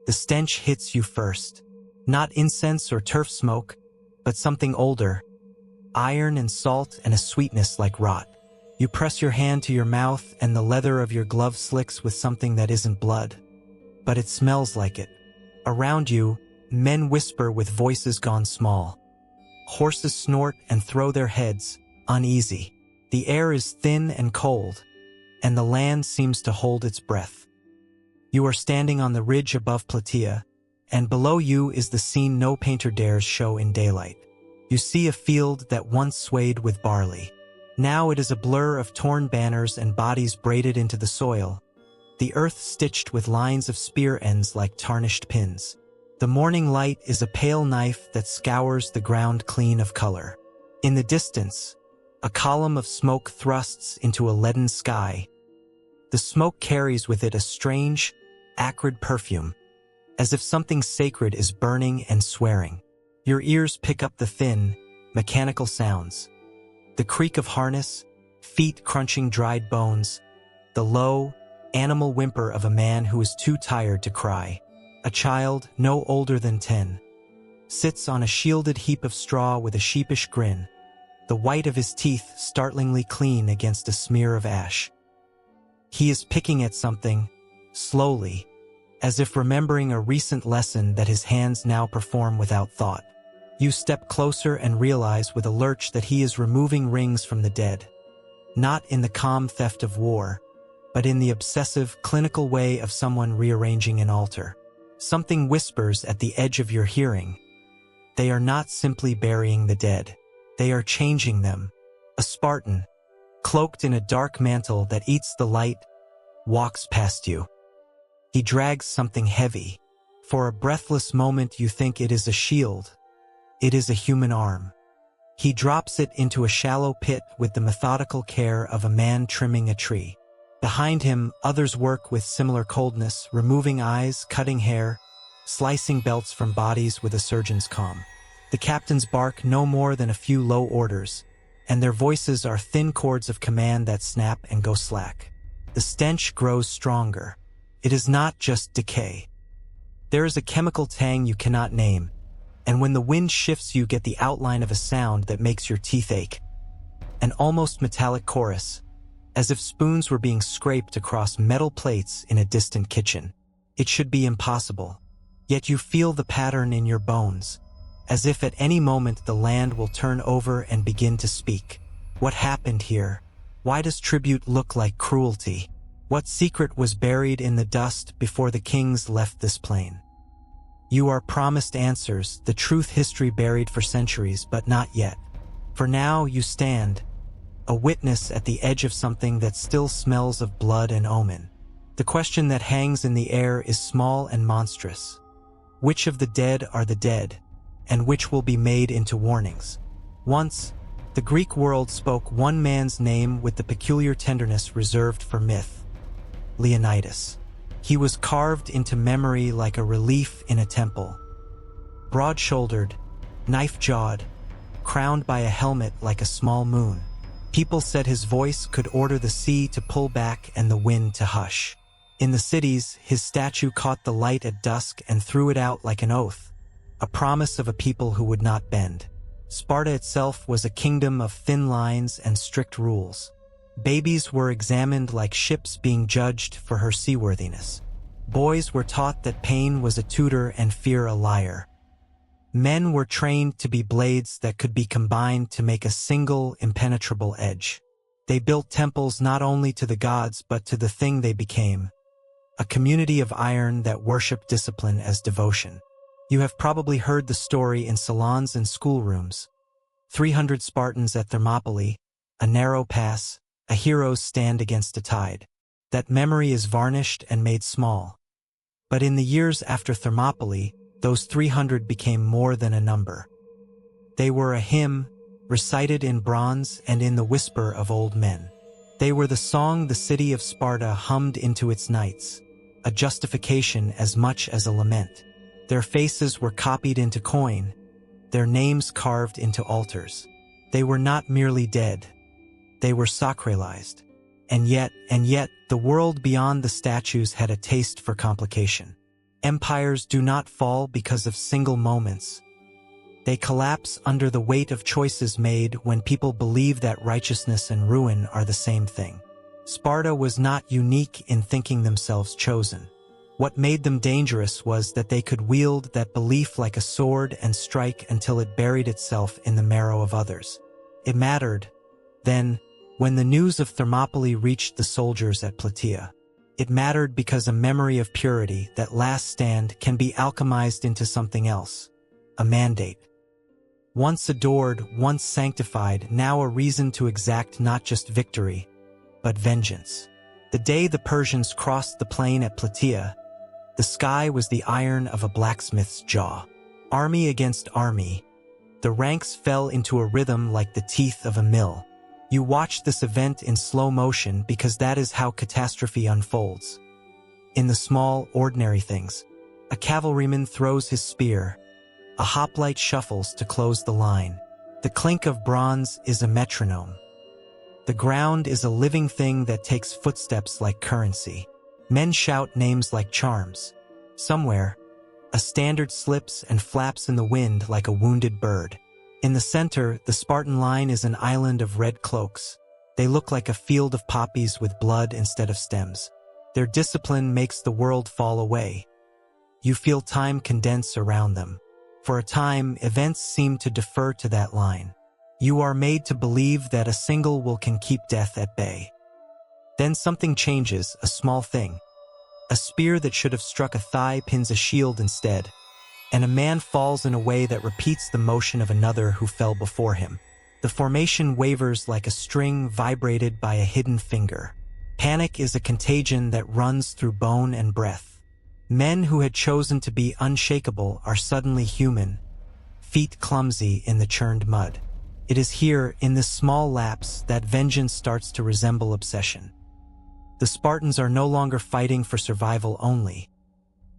The stench hits you first. Not incense or turf smoke, but something older. Iron and salt and a sweetness like rot. You press your hand to your mouth and the leather of your glove slicks with something that isn't blood. But it smells like it. Around you, men whisper with voices gone small. Horses snort and throw their heads, uneasy. The air is thin and cold, and the land seems to hold its breath. You are standing on the ridge above Plataea, and below you is the scene no painter dares show in daylight. You see a field that once swayed with barley. Now it is a blur of torn banners and bodies braided into the soil, the earth stitched with lines of spear ends like tarnished pins. The morning light is a pale knife that scours the ground clean of color. In the distance, a column of smoke thrusts into a leaden sky. The smoke carries with it a strange, acrid perfume, as if something sacred is burning and swearing. Your ears pick up the thin, mechanical sounds. The creak of harness, feet crunching dried bones, the low, animal whimper of a man who is too tired to cry. A child, no older than 10, sits on a shielded heap of straw with a sheepish grin, the white of his teeth startlingly clean against a smear of ash. He is picking at something, slowly, as if remembering a recent lesson that his hands now perform without thought. You step closer and realize with a lurch that he is removing rings from the dead. Not in the calm theft of war, but in the obsessive, clinical way of someone rearranging an altar. Something whispers at the edge of your hearing. They are not simply burying the dead. They are changing them. A Spartan, cloaked in a dark mantle that eats the light, walks past you. He drags something heavy. For a breathless moment you think it is a shield. It is a human arm. He drops it into a shallow pit with the methodical care of a man trimming a tree. Behind him, others work with similar coldness, removing eyes, cutting hair, slicing belts from bodies with a surgeon's calm. The captains bark no more than a few low orders, and their voices are thin cords of command that snap and go slack. The stench grows stronger. It is not just decay. There is a chemical tang you cannot name, and when the wind shifts you get the outline of a sound that makes your teeth ache. An almost metallic chorus, as if spoons were being scraped across metal plates in a distant kitchen. It should be impossible, yet you feel the pattern in your bones, as if at any moment the land will turn over and begin to speak. What happened here? Why does tribute look like cruelty? What secret was buried in the dust before the kings left this plain? You are promised answers, the truth history buried for centuries, but not yet. For now you stand, a witness at the edge of something that still smells of blood and omen. The question that hangs in the air is small and monstrous. Which of the dead are the dead, and which will be made into warnings? Once, the Greek world spoke one man's name with the peculiar tenderness reserved for myth: Leonidas. He was carved into memory like a relief in a temple. Broad-shouldered, knife-jawed, crowned by a helmet like a small moon. People said his voice could order the sea to pull back and the wind to hush. In the cities, his statue caught the light at dusk and threw it out like an oath, a promise of a people who would not bend. Sparta itself was a kingdom of thin lines and strict rules. Babies were examined like ships being judged for her seaworthiness. Boys were taught that pain was a tutor and fear a liar. Men were trained to be blades that could be combined to make a single, impenetrable edge. They built temples not only to the gods but to the thing they became, a community of iron that worshipped discipline as devotion. You have probably heard the story in salons and schoolrooms. 300 Spartans at Thermopylae, a narrow pass, a hero's stand against a tide. That memory is varnished and made small. But in the years after Thermopylae, those 300 became more than a number. They were a hymn, recited in bronze and in the whisper of old men. They were the song the city of Sparta hummed into its nights, a justification as much as a lament. Their faces were copied into coin, their names carved into altars. They were not merely dead. They were sacralized. And yet, the world beyond the statues had a taste for complication. Empires do not fall because of single moments. They collapse under the weight of choices made when people believe that righteousness and ruin are the same thing. Sparta was not unique in thinking themselves chosen. What made them dangerous was that they could wield that belief like a sword and strike until it buried itself in the marrow of others. It mattered, then, when the news of Thermopylae reached the soldiers at Plataea. It mattered because a memory of purity, that last stand, can be alchemized into something else. A mandate. Once adored, once sanctified, now a reason to exact not just victory, but vengeance. The day the Persians crossed the plain at Plataea, the sky was the iron of a blacksmith's jaw. Army against army, the ranks fell into a rhythm like the teeth of a mill. You watch this event in slow motion because that is how catastrophe unfolds. In the small, ordinary things, a cavalryman throws his spear, a hoplite shuffles to close the line. The clink of bronze is a metronome. The ground is a living thing that takes footsteps like currency. Men shout names like charms. Somewhere, a standard slips and flaps in the wind like a wounded bird. In the center, the Spartan line is an island of red cloaks. They look like a field of poppies with blood instead of stems. Their discipline makes the world fall away. You feel time condense around them. For a time, events seem to defer to that line. You are made to believe that a single will can keep death at bay. Then something changes, a small thing. A spear that should have struck a thigh pins a shield instead, and a man falls in a way that repeats the motion of another who fell before him. The formation wavers like a string vibrated by a hidden finger. Panic is a contagion that runs through bone and breath. Men who had chosen to be unshakable are suddenly human, feet clumsy in the churned mud. It is here, in this small lapse, that vengeance starts to resemble obsession. The Spartans are no longer fighting for survival only.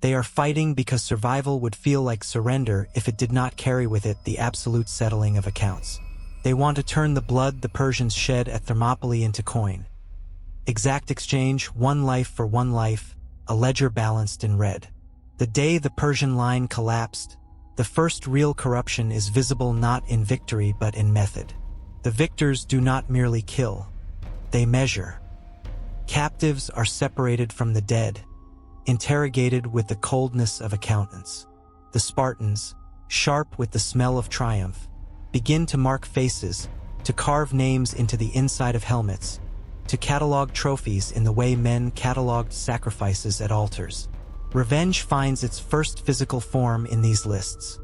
They are fighting because survival would feel like surrender if it did not carry with it the absolute settling of accounts. They want to turn the blood the Persians shed at Thermopylae into coin. Exact exchange, one life for one life, a ledger balanced in red. The day the Persian line collapsed, the first real corruption is visible not in victory but in method. The victors do not merely kill, they measure. Captives are separated from the dead, interrogated with the coldness of accountants. The Spartans, sharp with the smell of triumph, begin to mark faces, to carve names into the inside of helmets, to catalog trophies in the way men cataloged sacrifices at altars. Revenge finds its first physical form in these lists,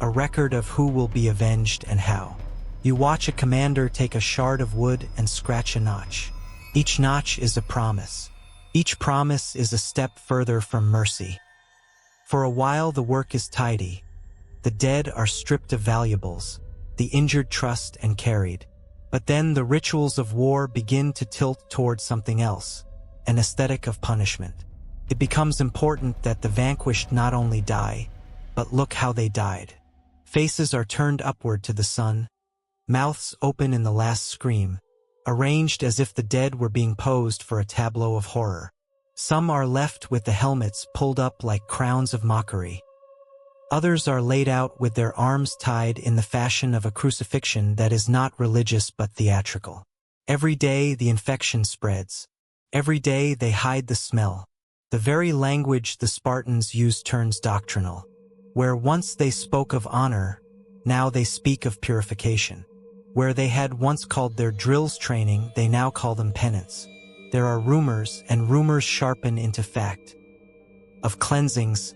a record of who will be avenged and how. You watch a commander take a shard of wood and scratch a notch. Each notch is a promise. Each promise is a step further from mercy. For a while the work is tidy. The dead are stripped of valuables, the injured trussed and carried. But then the rituals of war begin to tilt toward something else, an aesthetic of punishment. It becomes important that the vanquished not only die, but look how they died. Faces are turned upward to the sun, mouths open in the last scream, arranged as if the dead were being posed for a tableau of horror. Some are left with the helmets pulled up like crowns of mockery. Others are laid out with their arms tied in the fashion of a crucifixion that is not religious but theatrical. Every day the infection spreads. Every day they hide the smell. The very language the Spartans use turns doctrinal. Where once they spoke of honor, now they speak of purification. Where they had once called their drills training, they now call them penance. There are rumors, and rumors sharpen into fact. Of cleansings,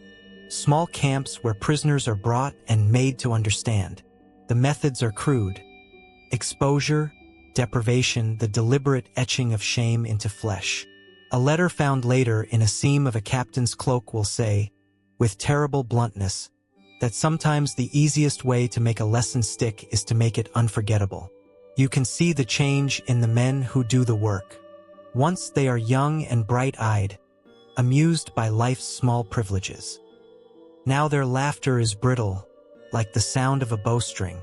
small camps where prisoners are brought and made to understand. The methods are crude. Exposure, deprivation, the deliberate etching of shame into flesh. A letter found later in a seam of a captain's cloak will say, with terrible bluntness, that sometimes the easiest way to make a lesson stick is to make it unforgettable. You can see the change in the men who do the work. Once they are young and bright-eyed, amused by life's small privileges. Now their laughter is brittle, like the sound of a bowstring.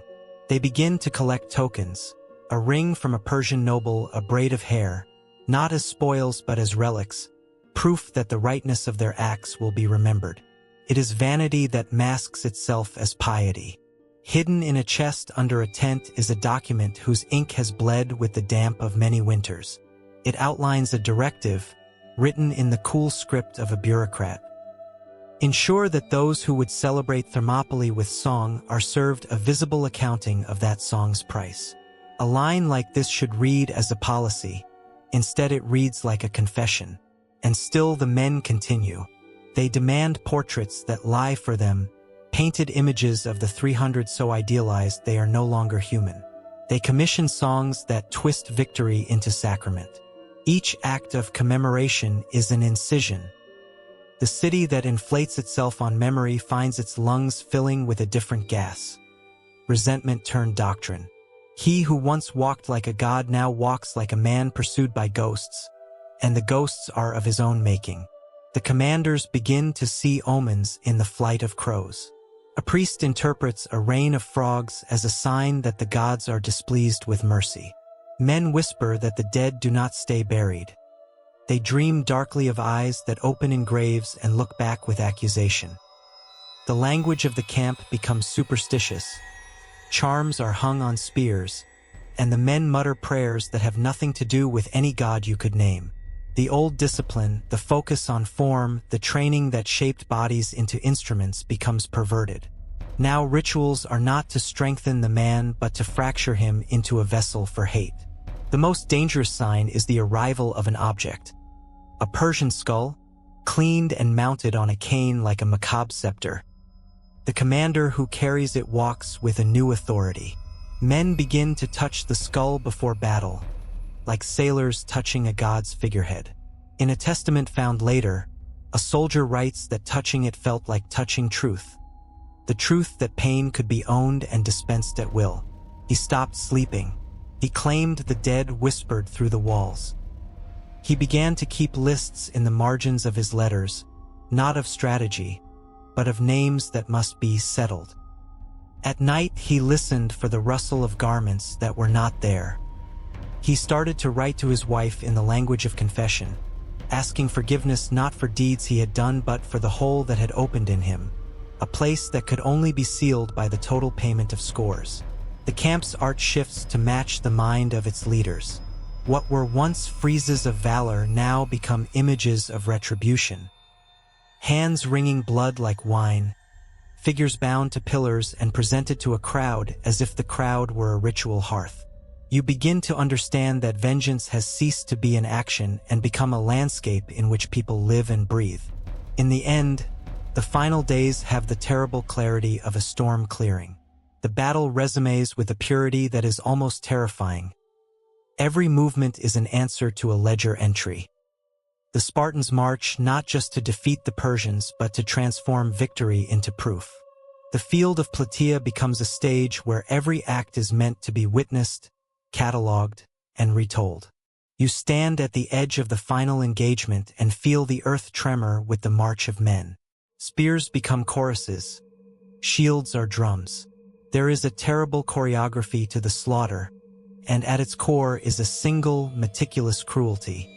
They begin to collect tokens, a ring from a Persian noble, a braid of hair, not as spoils but as relics, proof that the rightness of their acts will be remembered. It is vanity that masks itself as piety. Hidden in a chest under a tent is a document whose ink has bled with the damp of many winters. It outlines a directive, written in the cool script of a bureaucrat. Ensure that those who would celebrate Thermopylae with song are served a visible accounting of that song's price. A line like this should read as a policy. Instead it reads like a confession. And still the men continue. They demand portraits that lie for them, painted images of the 300 so idealized they are no longer human. They commission songs that twist victory into sacrament. Each act of commemoration is an incision. The city that inflates itself on memory finds its lungs filling with a different gas. Resentment turned doctrine. He who once walked like a god now walks like a man pursued by ghosts, and the ghosts are of his own making. The commanders begin to see omens in the flight of crows. A priest interprets a rain of frogs as a sign that the gods are displeased with mercy. Men whisper that the dead do not stay buried. They dream darkly of eyes that open in graves and look back with accusation. The language of the camp becomes superstitious. Charms are hung on spears, and the men mutter prayers that have nothing to do with any god you could name. The old discipline, the focus on form, the training that shaped bodies into instruments becomes perverted. Now rituals are not to strengthen the man but to fracture him into a vessel for hate. The most dangerous sign is the arrival of an object. A Persian skull, cleaned and mounted on a cane like a macabre scepter. The commander who carries it walks with a new authority. Men begin to touch the skull before battle, like sailors touching a god's figurehead. In a testament found later, a soldier writes that touching it felt like touching truth. The truth that pain could be owned and dispensed at will. He stopped sleeping. He claimed the dead whispered through the walls. He began to keep lists in the margins of his letters, not of strategy, but of names that must be settled. At night he listened for the rustle of garments that were not there. He started to write to his wife in the language of confession, asking forgiveness not for deeds he had done but for the hole that had opened in him, a place that could only be sealed by the total payment of scores. The camp's art shifts to match the mind of its leaders. What were once friezes of valor now become images of retribution. Hands wringing blood like wine, figures bound to pillars and presented to a crowd as if the crowd were a ritual hearth. You begin to understand that vengeance has ceased to be an action and become a landscape in which people live and breathe. In the end, the final days have the terrible clarity of a storm clearing. The battle resumes with a purity that is almost terrifying. Every movement is an answer to a ledger entry. The Spartans march not just to defeat the Persians but to transform victory into proof. The field of Plataea becomes a stage where every act is meant to be witnessed, catalogued, and retold. You stand at the edge of the final engagement and feel the earth tremor with the march of men. Spears become choruses. Shields are drums. There is a terrible choreography to the slaughter, and at its core is a single, meticulous cruelty.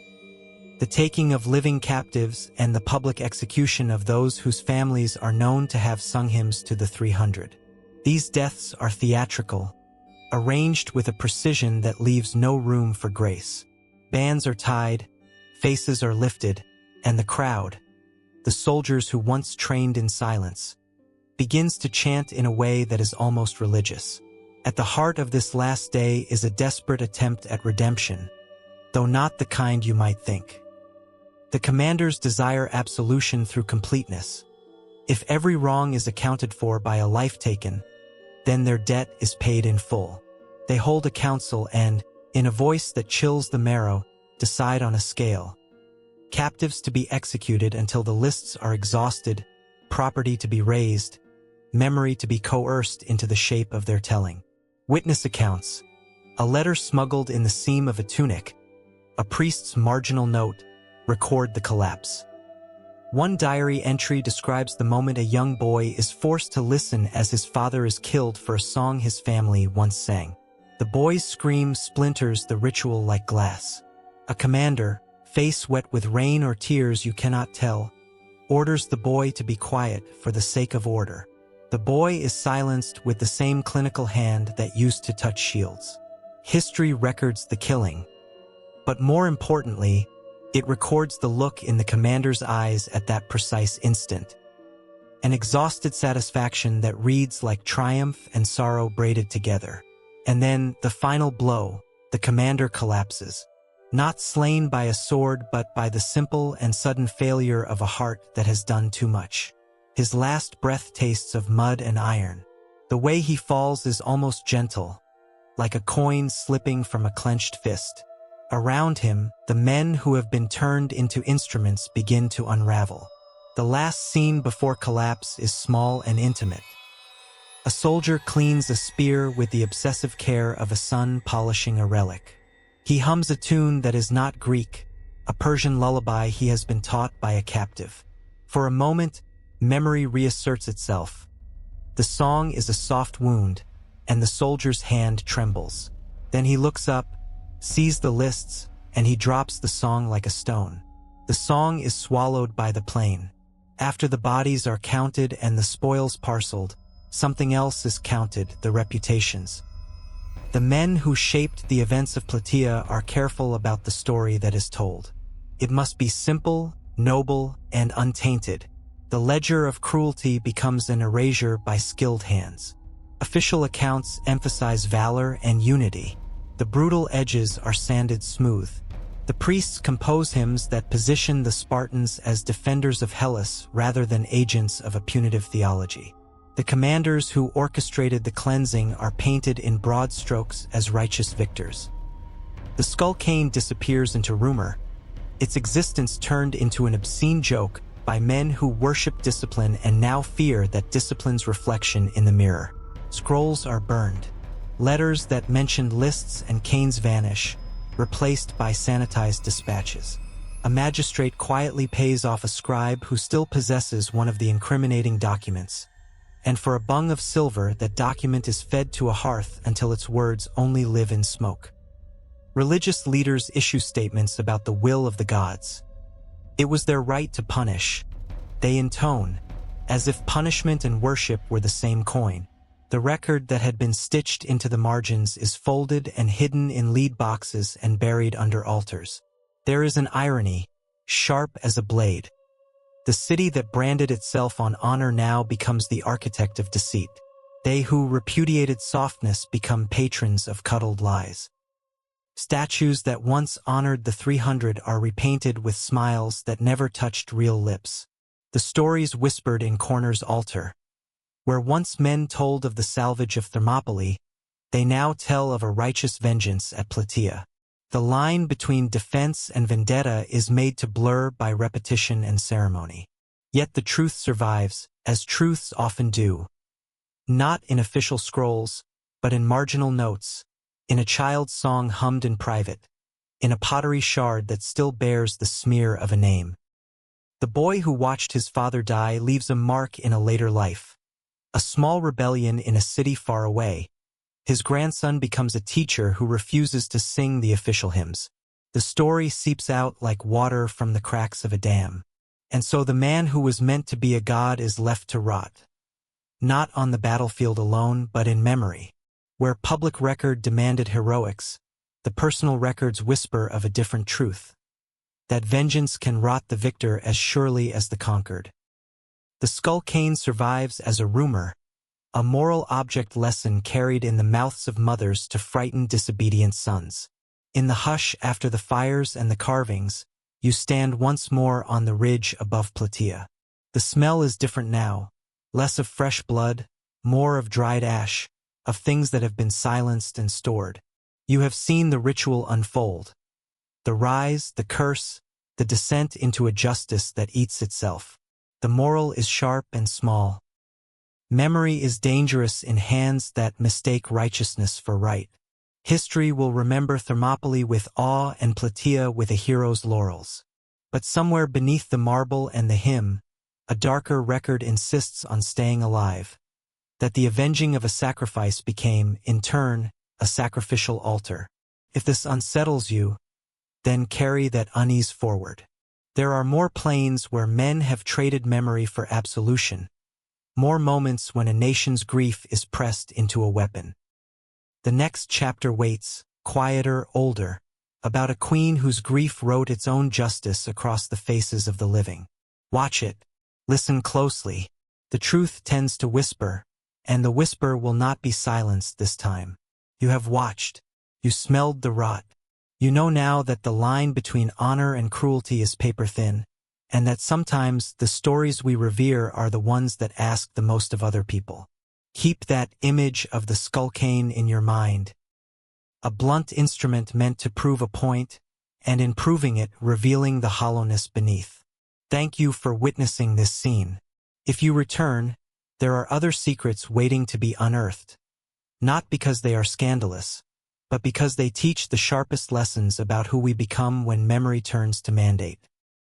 The taking of living captives and the public execution of those whose families are known to have sung hymns to the 300. These deaths are theatrical, arranged with a precision that leaves no room for grace. Bands are tied, faces are lifted, and the crowd, the soldiers who once trained in silence, begins to chant in a way that is almost religious. At the heart of this last day is a desperate attempt at redemption, though not the kind you might think. The commanders desire absolution through completeness. If every wrong is accounted for by a life taken, then their debt is paid in full. They hold a council and, in a voice that chills the marrow, decide on a scale. Captives to be executed until the lists are exhausted, property to be raised, memory to be coerced into the shape of their telling. Witness accounts, a letter smuggled in the seam of a tunic, a priest's marginal note, record the collapse. One diary entry describes the moment a young boy is forced to listen as his father is killed for a song his family once sang. The boy's scream splinters the ritual like glass. A commander, face wet with rain or tears you cannot tell, orders the boy to be quiet for the sake of order. The boy is silenced with the same clinical hand that used to touch shields. History records the killing, but more importantly, it records the look in the commander's eyes at that precise instant. An exhausted satisfaction that reads like triumph and sorrow braided together. And then, the final blow, the commander collapses. Not slain by a sword but by the simple and sudden failure of a heart that has done too much. His last breath tastes of mud and iron. The way he falls is almost gentle, like a coin slipping from a clenched fist. Around him, the men who have been turned into instruments begin to unravel. The last scene before collapse is small and intimate. A soldier cleans a spear with the obsessive care of a son polishing a relic. He hums a tune that is not Greek, a Persian lullaby he has been taught by a captive. For a moment, memory reasserts itself. The song is a soft wound, and the soldier's hand trembles. Then he looks up, sees the lists, and he drops the song like a stone. The song is swallowed by the plain. After the bodies are counted and the spoils parceled, something else is counted, the reputations. The men who shaped the events of Plataea are careful about the story that is told. It must be simple, noble, and untainted. The ledger of cruelty becomes an erasure by skilled hands. Official accounts emphasize valor and unity. The brutal edges are sanded smooth. The priests compose hymns that position the Spartans as defenders of Hellas rather than agents of a punitive theology. The commanders who orchestrated the cleansing are painted in broad strokes as righteous victors. The skull cane disappears into rumor, its existence turned into an obscene joke by men who worship discipline and now fear that discipline's reflection in the mirror. Scrolls are burned. Letters that mentioned lists and canes vanish, replaced by sanitized dispatches. A magistrate quietly pays off a scribe who still possesses one of the incriminating documents. And for a bung of silver, that document is fed to a hearth until its words only live in smoke. Religious leaders issue statements about the will of the gods. It was their right to punish. They intone, as if punishment and worship were the same coin. The record that had been stitched into the margins is folded and hidden in lead boxes and buried under altars. There is an irony, sharp as a blade. The city that branded itself on honor now becomes the architect of deceit. They who repudiated softness become patrons of cuddled lies. Statues that once honored the 300 are repainted with smiles that never touched real lips. The stories whispered in corners alter. Where once men told of the salvage of Thermopylae, they now tell of a righteous vengeance at Plataea. The line between defense and vendetta is made to blur by repetition and ceremony. Yet the truth survives, as truths often do. Not in official scrolls, but in marginal notes, in a child's song hummed in private, in a pottery shard that still bears the smear of a name. The boy who watched his father die leaves a mark in a later life. A small rebellion in a city far away. His grandson becomes a teacher who refuses to sing the official hymns. The story seeps out like water from the cracks of a dam. And so the man who was meant to be a god is left to rot. Not on the battlefield alone, but in memory. Where public record demanded heroics, the personal records whisper of a different truth. That vengeance can rot the victor as surely as the conquered. The skull cane survives as a rumor, a moral object lesson carried in the mouths of mothers to frighten disobedient sons. In the hush after the fires and the carvings, you stand once more on the ridge above Plataea. The smell is different now, less of fresh blood, more of dried ash, of things that have been silenced and stored. You have seen the ritual unfold. The rise, the curse, the descent into a justice that eats itself. The moral is sharp and small. Memory is dangerous in hands that mistake righteousness for right. History will remember Thermopylae with awe and Plataea with a hero's laurels. But somewhere beneath the marble and the hymn, a darker record insists on staying alive. That the avenging of a sacrifice became, in turn, a sacrificial altar. If this unsettles you, then carry that unease forward. There are more plains where men have traded memory for absolution, more moments when a nation's grief is pressed into a weapon. The next chapter waits, quieter, older, about a queen whose grief wrote its own justice across the faces of the living. Watch it. Listen closely. The truth tends to whisper, and the whisper will not be silenced this time. You have watched. You smelled the rot. You know now that the line between honor and cruelty is paper-thin, and that sometimes the stories we revere are the ones that ask the most of other people. Keep that image of the skull cane in your mind. A blunt instrument meant to prove a point, and in proving it, revealing the hollowness beneath. Thank you for witnessing this scene. If you return, there are other secrets waiting to be unearthed. Not because they are scandalous, but because they teach the sharpest lessons about who we become when memory turns to mandate.